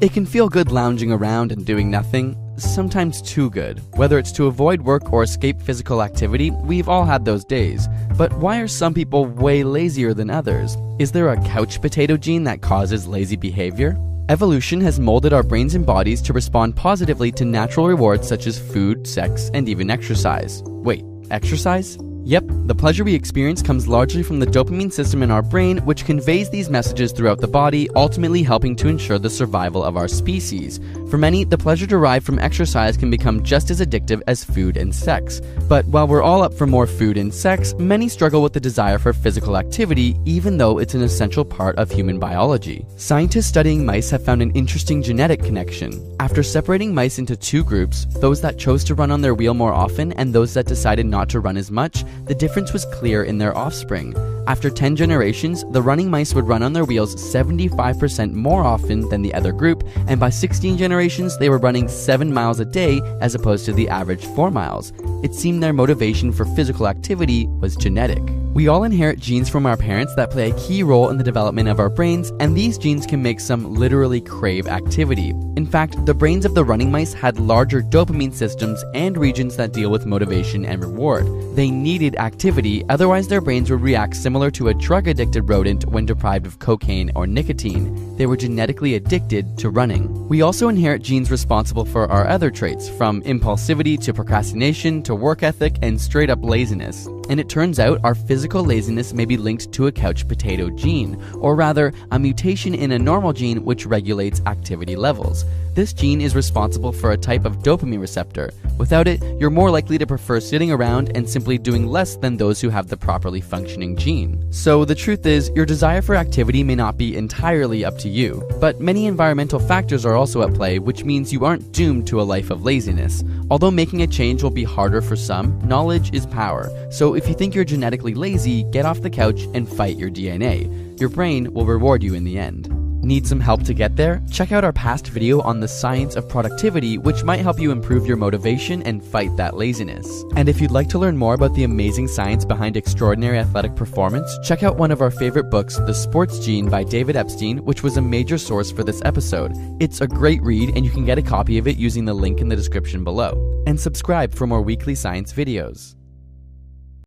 It can feel good lounging around and doing nothing, sometimes too good. Whether it's to avoid work or escape physical activity, we've all had those days. But why are some people way lazier than others? Is there a couch potato gene that causes lazy behavior? Evolution has molded our brains and bodies to respond positively to natural rewards such as food, sex, and even exercise. Wait, exercise? Yep, the pleasure we experience comes largely from the dopamine system in our brain, which conveys these messages throughout the body, ultimately helping to ensure the survival of our species. For many, the pleasure derived from exercise can become just as addictive as food and sex. But while we're all up for more food and sex, many struggle with the desire for physical activity, even though it's an essential part of human biology. Scientists studying mice have found an interesting genetic connection. After separating mice into two groups, those that chose to run on their wheel more often and those that decided not to run as much, the difference was clear in their offspring. After 10 generations, the running mice would run on their wheels 75% more often than the other group, and by 16 generations, they were running 7 miles a day as opposed to the average 4 miles. It seemed their motivation for physical activity was genetic. We all inherit genes from our parents that play a key role in the development of our brains, and these genes can make some literally crave activity. In fact, the brains of the running mice had larger dopamine systems and regions that deal with motivation and reward. They needed activity, otherwise their brains would react similar to a drug-addicted rodent when deprived of cocaine or nicotine. They were genetically addicted to running. We also inherit genes responsible for our other traits, from impulsivity to procrastination to work ethic and straight-up laziness. And it turns out our physical laziness may be linked to a couch potato gene, or rather, a mutation in a normal gene which regulates activity levels. This gene is responsible for a type of dopamine receptor. Without it, you're more likely to prefer sitting around and simply doing less than those who have the properly functioning gene. So the truth is, your desire for activity may not be entirely up to you, but many environmental factors are also at play, which means you aren't doomed to a life of laziness. Although making a change will be harder for some, knowledge is power. So if you think you're genetically lazy, get off the couch and fight your DNA. Your brain will reward you in the end. Need some help to get there? Check out our past video on the science of productivity, which might help you improve your motivation and fight that laziness. And if you'd like to learn more about the amazing science behind extraordinary athletic performance, check out one of our favorite books, The Sports Gene by David Epstein, which was a major source for this episode. It's a great read, and you can get a copy of it using the link in the description below. And subscribe for more weekly science videos.